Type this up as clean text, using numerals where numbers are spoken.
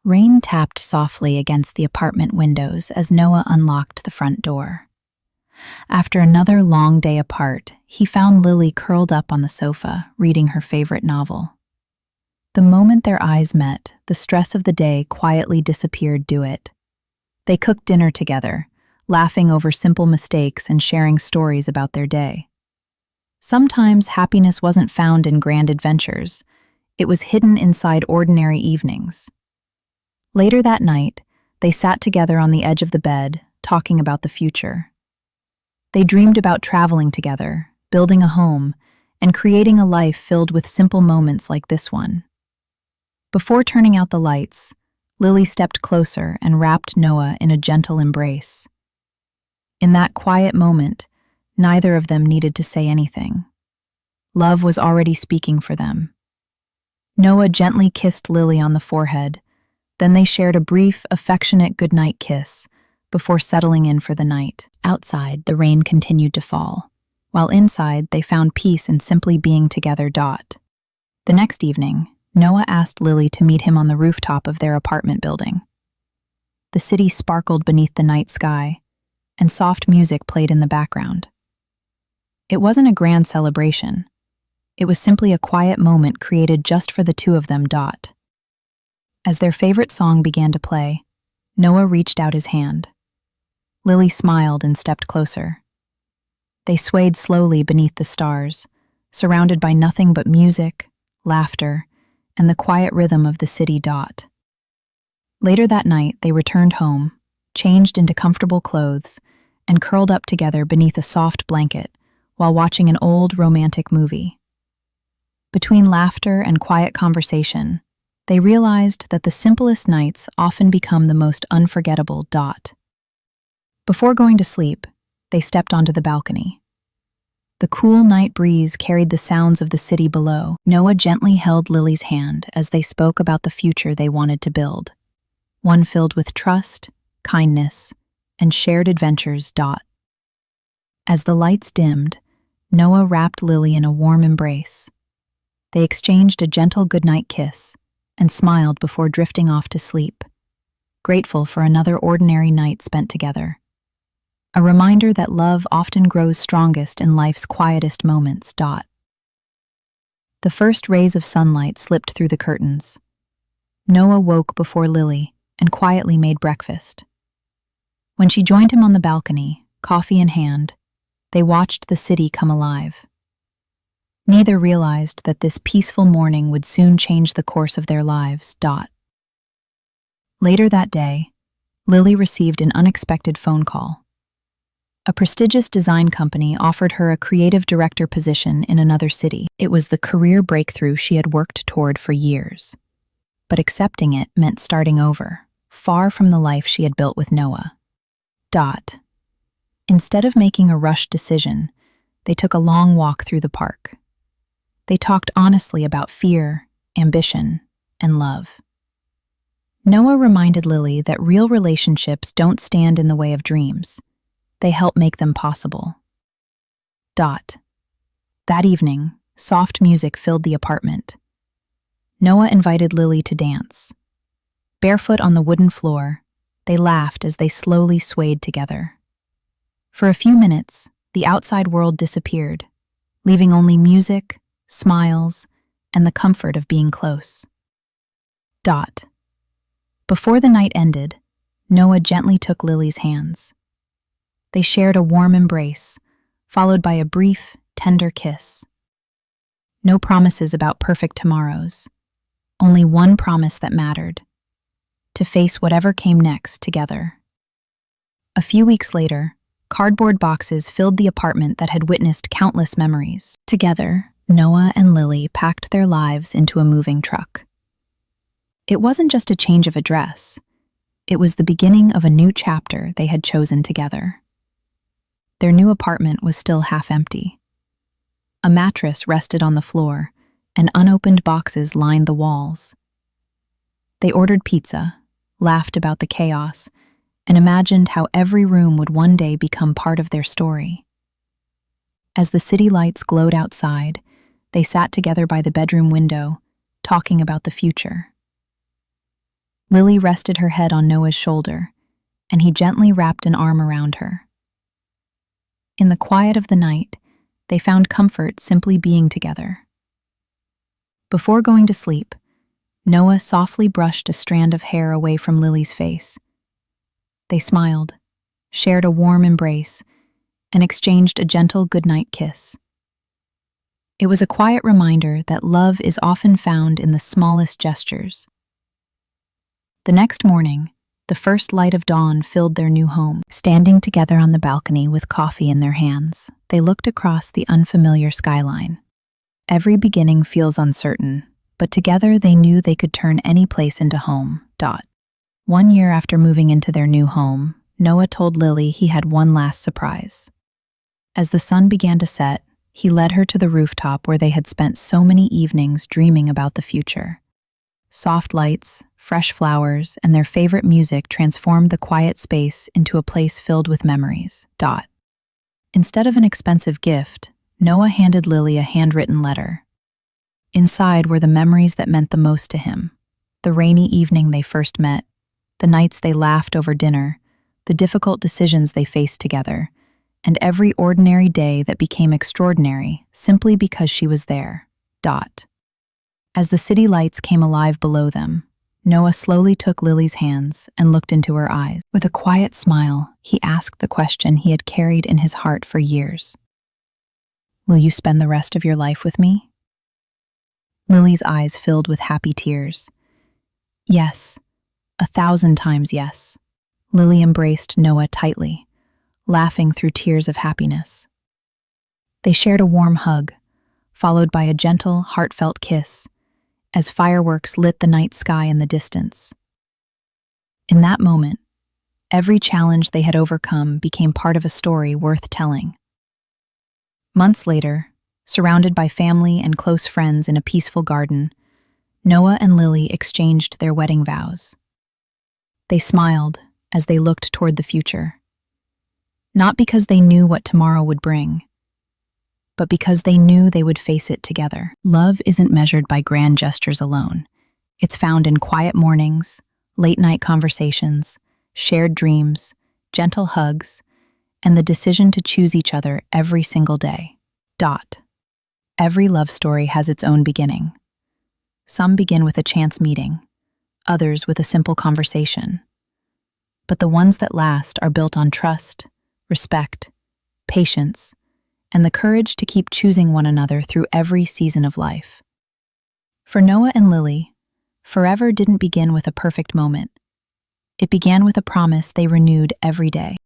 Rain tapped softly against the apartment windows as Noah unlocked the front door. After another long day apart, he found Lily curled up on the sofa, reading her favorite novel. The moment their eyes met, the stress of the day quietly disappeared due it. They cooked dinner together, laughing over simple mistakes and sharing stories about their day. Sometimes happiness wasn't found in grand adventures. It was hidden inside ordinary evenings. Later that night, they sat together on the edge of the bed, talking about the future. They dreamed about traveling together, building a home, and creating a life filled with simple moments like this one. Before turning out the lights, Lily stepped closer and wrapped Noah in a gentle embrace. In that quiet moment, neither of them needed to say anything. Love was already speaking for them. Noah gently kissed Lily on the forehead. Then they shared a brief, affectionate goodnight kiss before settling in for the night. Outside, the rain continued to fall, while inside, they found peace in simply being together. The next evening, Noah asked Lily to meet him on the rooftop of their apartment building. The city sparkled beneath the night sky, and soft music played in the background. It wasn't a grand celebration. It was simply a quiet moment created just for the two of them. As their favorite song began to play, Noah reached out his hand. Lily smiled and stepped closer. They swayed slowly beneath the stars, surrounded by nothing but music, laughter, and the quiet rhythm of the city. Later that night, they returned home, changed into comfortable clothes, and curled up together beneath a soft blanket while watching an old romantic movie. Between laughter and quiet conversation, they realized that the simplest nights often become the most unforgettable. Before going to sleep, they stepped onto the balcony. The cool night breeze carried the sounds of the city below. Noah gently held Lily's hand as they spoke about the future they wanted to build, one filled with trust, kindness, and shared adventures. As the lights dimmed, Noah wrapped Lily in a warm embrace. They exchanged a gentle goodnight kiss and smiled before drifting off to sleep, grateful for another ordinary night spent together. A reminder that love often grows strongest in life's quietest moments. The first rays of sunlight slipped through the curtains. Noah woke before Lily and quietly made breakfast. When she joined him on the balcony, coffee in hand, they watched the city come alive. Neither realized that this peaceful morning would soon change the course of their lives. Later that day, Lily received an unexpected phone call. A prestigious design company offered her a creative director position in another city. It was the career breakthrough she had worked toward for years. But accepting it meant starting over, far from the life she had built with Noah. Instead of making a rushed decision, they took a long walk through the park. They talked honestly about fear, ambition, and love. Noah reminded Lily that real relationships don't stand in the way of dreams. They help make them possible. That evening, soft music filled the apartment. Noah invited Lily to dance. Barefoot on the wooden floor, they laughed as they slowly swayed together. For a few minutes, the outside world disappeared, leaving only music, smiles, and the comfort of being close. Before the night ended, Noah gently took Lily's hands. They shared a warm embrace, followed by a brief, tender kiss. No promises about perfect tomorrows, only one promise that mattered: to face whatever came next together. A few weeks later, cardboard boxes filled the apartment that had witnessed countless memories. Together, Noah and Lily packed their lives into a moving truck. It wasn't just a change of address. It was the beginning of a new chapter they had chosen together. Their new apartment was still half empty. A mattress rested on the floor, and unopened boxes lined the walls. They ordered pizza, laughed about the chaos, and imagined how every room would one day become part of their story. As the city lights glowed outside, they sat together by the bedroom window, talking about the future. Lily rested her head on Noah's shoulder, and he gently wrapped an arm around her. In the quiet of the night, they found comfort simply being together. Before going to sleep, Noah softly brushed a strand of hair away from Lily's face. They smiled, shared a warm embrace, and exchanged a gentle goodnight kiss. It was a quiet reminder that love is often found in the smallest gestures. The next morning, the first light of dawn filled their new home. Standing together on the balcony with coffee in their hands, they looked across the unfamiliar skyline. Every beginning feels uncertain, but together they knew they could turn any place into home. 1 year after moving into their new home, Noah told Lily he had one last surprise. As the sun began to set, he led her to the rooftop where they had spent so many evenings dreaming about the future. Soft lights, fresh flowers, and their favorite music transformed the quiet space into a place filled with memories. Instead of an expensive gift, Noah handed Lily a handwritten letter. Inside were the memories that meant the most to him: the rainy evening they first met, the nights they laughed over dinner, the difficult decisions they faced together, and every ordinary day that became extraordinary simply because she was there. As the city lights came alive below them, Noah slowly took Lily's hands and looked into her eyes. With a quiet smile, he asked the question he had carried in his heart for years. "Will you spend the rest of your life with me?" Lily's eyes filled with happy tears. "Yes, 1,000 times yes." Lily embraced Noah tightly, laughing through tears of happiness. They shared a warm hug, followed by a gentle, heartfelt kiss, as fireworks lit the night sky in the distance. In that moment, every challenge they had overcome became part of a story worth telling. Months later, surrounded by family and close friends in a peaceful garden, Noah and Lily exchanged their wedding vows. They smiled as they looked toward the future, not because they knew what tomorrow would bring, but because they knew they would face it together. Love isn't measured by grand gestures alone. It's found in quiet mornings, late-night conversations, shared dreams, gentle hugs, and the decision to choose each other every single day. Every love story has its own beginning. Some begin with a chance meeting, others with a simple conversation. But the ones that last are built on trust, respect, patience, and the courage to keep choosing one another through every season of life. For Noah and Lily, forever didn't begin with a perfect moment. It began with a promise they renewed every day.